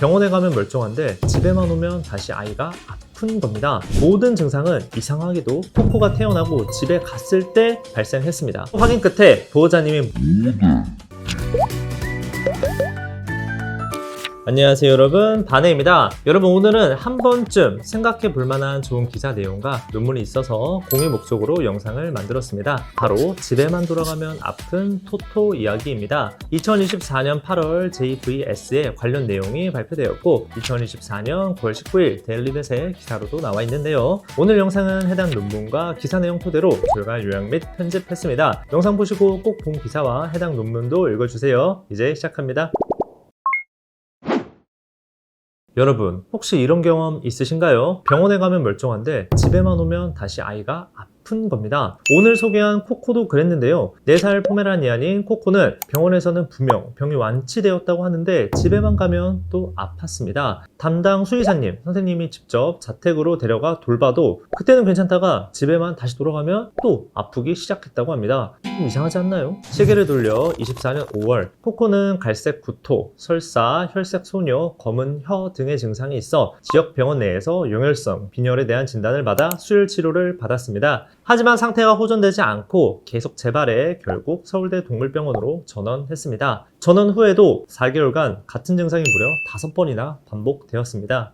병원에 가면 멀쩡한데 집에만 오면 다시 아이가 아픈 겁니다. 모든 증상은 이상하게도 코코가 태어나고 집에 갔을 때 발생했습니다. 확인 끝에 보호자님이 안녕하세요 여러분, 바네입니다. 여러분, 오늘은 한 번쯤 생각해 볼 만한 좋은 기사 내용과 논문이 있어서 공유 목적으로 영상을 만들었습니다. 바로 집에만 돌아가면 아픈 토토 이야기입니다. 2024년 8월 JVS에 관련 내용이 발표되었고 2024년 9월 19일 데일리벳의 기사로도 나와 있는데요. 오늘 영상은 해당 논문과 기사 내용 토대로 저희가 요약 및 편집했습니다. 영상 보시고 꼭 본 기사와 해당 논문도 읽어주세요. 이제 시작합니다. 여러분, 혹시 이런 경험 있으신가요? 병원에 가면 멀쩡한데 집에만 오면 다시 아이가 아픈 겁니다. 오늘 소개한 코코도 그랬는데요. 4살 포메라니안인 코코는 병원에서는 분명 병이 완치되었다고 하는데 집에만 가면 또 아팠습니다. 담당 수의사님, 선생님이 직접 자택으로 데려가 돌봐도 그때는 괜찮다가 집에만 다시 돌아가면 또 아프기 시작했다고 합니다. 좀 이상하지 않나요? 시계를 돌려 24년 5월 코코는 갈색 구토, 설사, 혈색 소뇨, 검은 혀 등의 증상이 있어 지역 병원 내에서 용혈성 빈혈에 대한 진단을 받아 수혈 치료를 받았습니다. 하지만 상태가 호전되지 않고 계속 재발해 결국 서울대 동물병원으로 전원했습니다. 전원 후에도 4개월간 같은 증상이 무려 5번이나 반복되었습니다.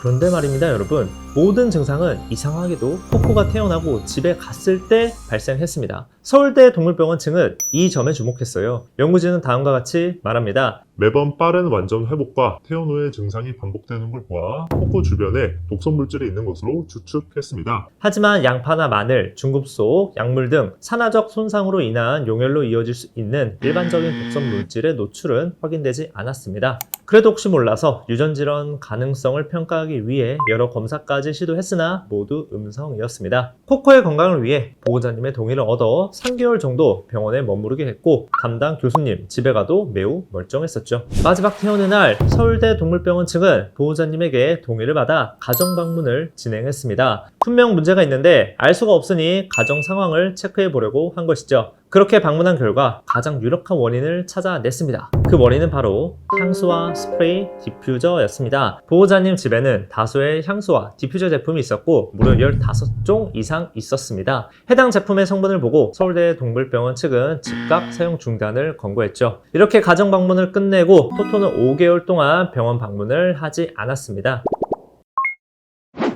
그런데 말입니다 여러분, 모든 증상은 이상하게도 코코가 태어나고 집에 갔을 때 발생했습니다. 서울대 동물병원 측은 이 점에 주목했어요. 연구진은 다음과 같이 말합니다. 매번 빠른 완전 회복과 퇴원 후의 증상이 반복되는 걸 보아 코코 주변에 독성 물질이 있는 것으로 추측했습니다. 하지만 양파나 마늘, 중급속, 약물 등 산화적 손상으로 인한 용혈로 이어질 수 있는 일반적인 독성 물질의 노출은 확인되지 않았습니다. 그래도 혹시 몰라서 유전질환 가능성을 평가하기 위해 여러 검사까지 시도했으나 모두 음성이었습니다. 코코의 건강을 위해 보호자님의 동의를 얻어 3개월 정도 병원에 머무르게 했고 담당 교수님 집에 가도 매우 멀쩡했었죠. 마지막 퇴원의 날 서울대 동물병원 측은 보호자님에게 동의를 받아 가정 방문을 진행했습니다. 분명 문제가 있는데 알 수가 없으니 가정 상황을 체크해 보려고 한 것이죠. 그렇게 방문한 결과 가장 유력한 원인을 찾아냈습니다. 그 원인은 바로 향수와 스프레이, 디퓨저였습니다. 보호자님 집에는 다수의 향수와 디퓨저 제품이 있었고 무려 15종 이상 있었습니다. 해당 제품의 성분을 보고 서울대 동물병원 측은 즉각 사용 중단을 권고했죠. 이렇게 가정 방문을 끝내고 토토는 5개월 동안 병원 방문을 하지 않았습니다.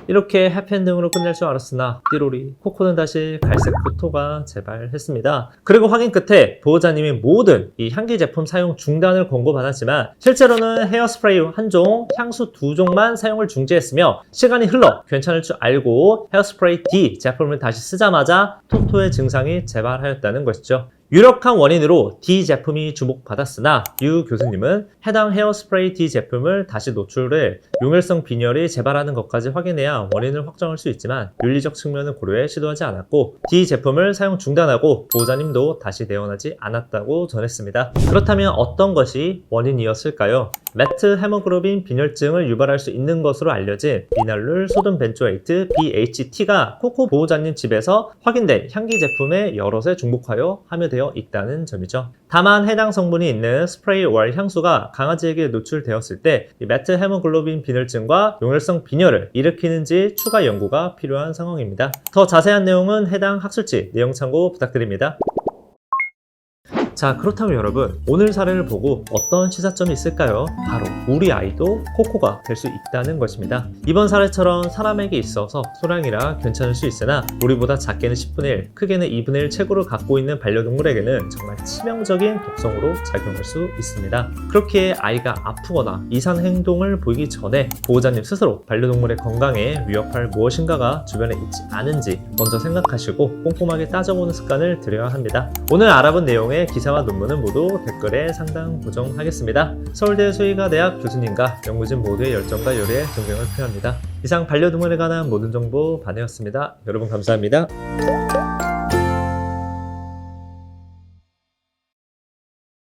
이렇게 해피엔딩으로 끝낼 줄 알았으나 띠로리, 코코는 다시 갈색 구토가 재발했습니다. 그리고 확인 끝에 보호자님이 모든 이 향기 제품 사용 중단을 권고받았지만 실제로는 헤어스프레이 1종, 향수 2종만 사용을 중지했으며 시간이 흘러 괜찮을 줄 알고 헤어스프레이 D 제품을 다시 쓰자마자 토토의 증상이 재발하였다는 것이죠. 유력한 원인으로 D 제품이 주목받았으나 유 교수님은 해당 헤어스프레이 D 제품을 다시 노출해 용혈성 빈혈이 재발하는 것까지 확인해야 원인을 확정할 수 있지만 윤리적 측면을 고려해 시도하지 않았고 D 제품을 사용 중단하고 보호자님도 다시 내원하지 않았다고 전했습니다. 그렇다면 어떤 것이 원인이었을까요? 매트 헤모글로빈 빈혈증을 유발할 수 있는 것으로 알려진 비날룰 소듐 벤조에이트 BHT가 코코 보호자님 집에서 확인된 향기 제품의 여럿에 중복하여 함유되어 있다는 점이죠. 다만 해당 성분이 있는 스프레이 월 향수가 강아지에게 노출되었을 때 매트 헤모글로빈 빈혈증과 용혈성 빈혈을 일으키는지 추가 연구가 필요한 상황입니다. 더 자세한 내용은 해당 학술지 내용 참고 부탁드립니다. 자, 그렇다면 여러분, 오늘 사례를 보고 어떤 시사점이 있을까요? 바로 우리 아이도 코코가 될 수 있다는 것입니다. 이번 사례처럼 사람에게 있어서 소량이라 괜찮을 수 있으나 우리보다 작게는 10분의 1, 크게는 2분의 1 체구를 갖고 있는 반려동물에게는 정말 치명적인 독성으로 작용할 수 있습니다. 그렇게 아이가 아프거나 이상 행동을 보이기 전에 보호자님 스스로 반려동물의 건강에 위협할 무엇인가가 주변에 있지 않은지 먼저 생각하시고 꼼꼼하게 따져보는 습관을 들여야 합니다. 오늘 알아본 내용의 기사와 논문은 모두 댓글에 상단 고정하겠습니다. 서울대 수의과대학 교수님과 연구진 모두의 열정과 요리에 존경을 표합니다. 이상 반려동물에 관한 모든 정보 바네였습니다. 여러분 감사합니다.